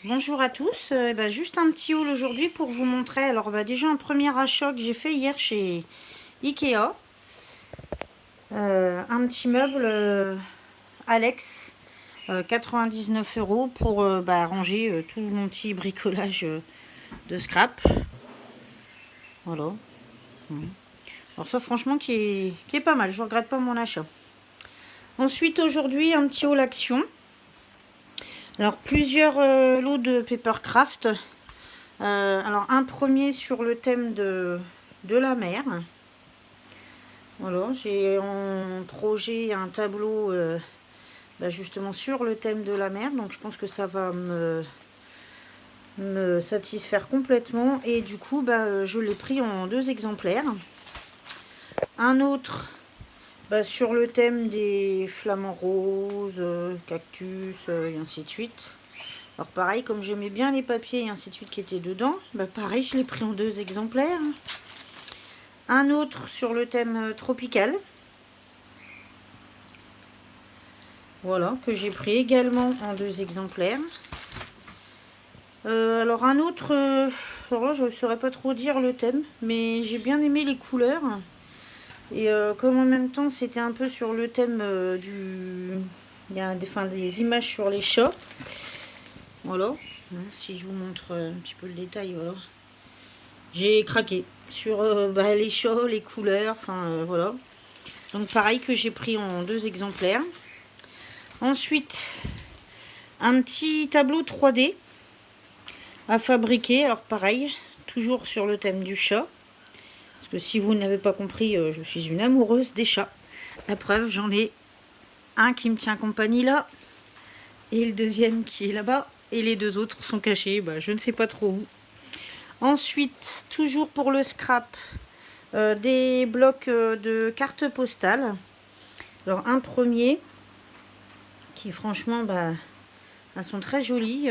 Bonjour à tous, juste un petit haul aujourd'hui pour vous montrer. Alors déjà un premier achat que j'ai fait hier chez Ikea. Un petit meuble Alex, 99 € pour ranger tout mon petit bricolage de scrap. Voilà. Alors ça franchement qui est pas mal, je regrette pas mon achat. Ensuite aujourd'hui un petit haul action. Alors plusieurs lots de Papercraft. Alors un premier sur le thème de la mer. Voilà, j'ai en projet un tableau justement sur le thème de la mer, donc je pense que ça va me satisfaire complètement. Et du coup je l'ai pris en 2 exemplaires. Un autre sur le thème des flamants roses, cactus et ainsi de suite. Alors pareil, comme j'aimais bien les papiers et ainsi de suite qui étaient dedans, pareil, je l'ai pris en 2 exemplaires. Un autre sur le thème tropical. Voilà, que j'ai pris également en 2 exemplaires. Alors un autre, alors là je ne saurais pas trop dire le thème, mais j'ai bien aimé les couleurs. Et comme en même temps c'était un peu sur le thème il y a des images sur les chats. Voilà, si je vous montre un petit peu le détail, voilà. J'ai craqué sur les chats, les couleurs, voilà. Donc pareil que j'ai pris en 2 exemplaires. Ensuite, un petit tableau 3D à fabriquer. Alors pareil, toujours sur le thème du chat. Parce que si vous n'avez pas compris, je suis une amoureuse des chats. La preuve, j'en ai un qui me tient compagnie là. Et le deuxième qui est là-bas. Et les 2 autres sont cachés, je ne sais pas trop où. Ensuite, toujours pour le scrap, des blocs de cartes postales. Alors un premier qui franchement elles sont très jolies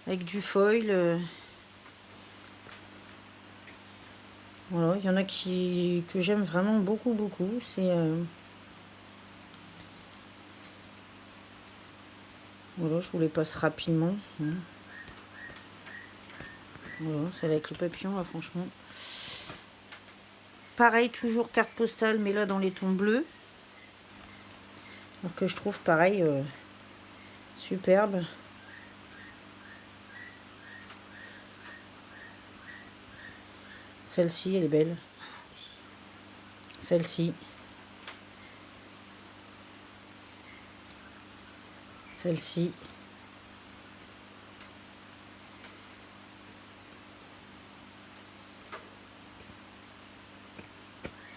avec du foil. Voilà, il y en a que j'aime vraiment beaucoup. C'est voilà, je vous les passe rapidement. Voilà, celle avec le papillon là, franchement. Pareil, toujours carte postale, mais là dans les tons bleus. Alors que je trouve pareil superbe. Celle-ci, elle est belle. Celle-ci. Celle-ci.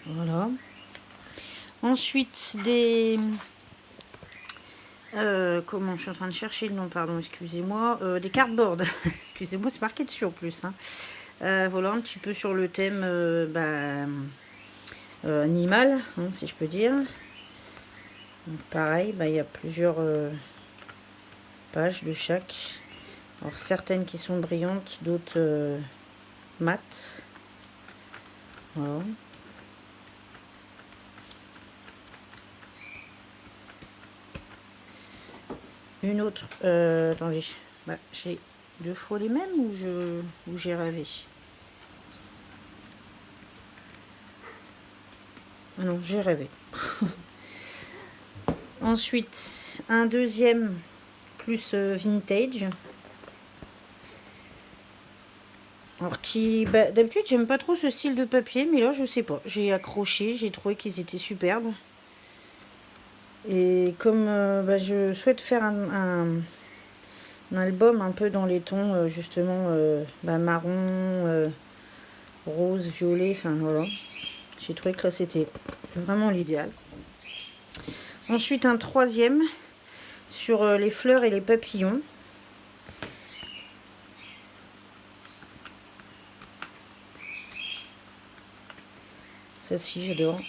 Voilà. Ensuite, des... comment je suis en train de chercher le nom, pardon, excusez-moi. Des cardboards. Excusez-moi, c'est marqué dessus en plus. Voilà, un petit peu sur le thème animal, si je peux dire. Donc, pareil, il y a plusieurs pages de chaque. Alors certaines qui sont brillantes, d'autres mates. Voilà. Une autre, attendez, j'ai 2 fois les mêmes ou j'ai rêvé? Ah non, j'ai rêvé. Ensuite, un deuxième plus vintage. Alors qui, d'habitude j'aime pas trop ce style de papier, mais là je sais pas, j'ai accroché, j'ai trouvé qu'ils étaient superbes. Et comme je souhaite faire un album un peu dans les tons justement marron, rose, violet, voilà. J'ai trouvé que là c'était vraiment l'idéal. Ensuite un troisième sur les fleurs et les papillons. Celle-ci j'adore.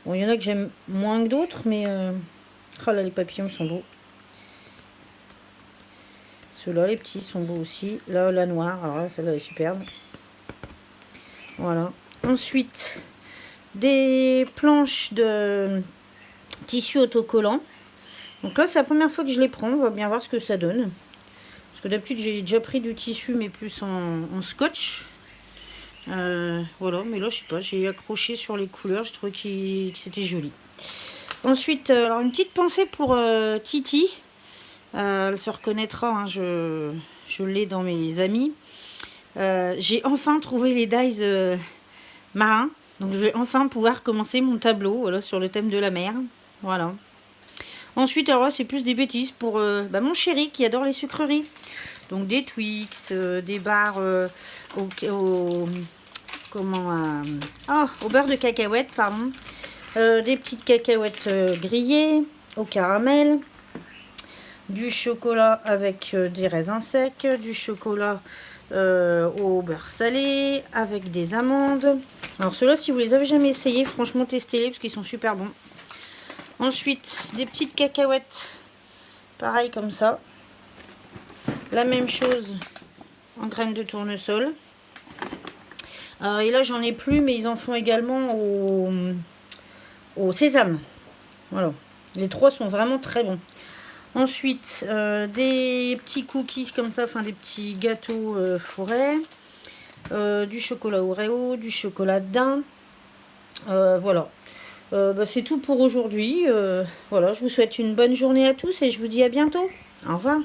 Bon, il y en a que j'aime moins que d'autres, mais oh là, les papillons sont beaux. Ceux-là, les petits, sont beaux aussi. Là, la noire, alors là, celle-là est superbe. Voilà. Ensuite, des planches de tissu autocollant. Donc là, c'est la première fois que je les prends. On va bien voir ce que ça donne. Parce que d'habitude, j'ai déjà pris du tissu, mais plus en scotch. Voilà, mais là, je sais pas, j'ai accroché sur les couleurs. Je trouvais que c'était joli. Ensuite, alors une petite pensée pour Titi. Elle se reconnaîtra, hein, je l'ai dans mes amis. J'ai enfin trouvé les dies marins. Donc je vais enfin pouvoir commencer mon tableau, voilà, sur le thème de la mer. Voilà. Ensuite, alors là, c'est plus des bêtises pour mon chéri qui adore les sucreries. Donc des Twix, des barres au beurre de cacahuète, pardon. Des petites cacahuètes grillées au caramel. Du chocolat avec des raisins secs. Du chocolat au beurre salé avec des amandes. Alors ceux-là, si vous les avez jamais essayés, franchement, testez-les parce qu'ils sont super bons. Ensuite, des petites cacahuètes, pareil comme ça. La même chose en graines de tournesol. Et là, j'en ai plus, mais ils en font également au sésame. Voilà. Les trois sont vraiment très bons. Ensuite, des petits cookies comme ça, enfin des petits gâteaux fourrés. Du chocolat Oreo, du chocolat daim. Voilà. C'est tout pour aujourd'hui. Voilà, je vous souhaite une bonne journée à tous et je vous dis à bientôt. Au revoir.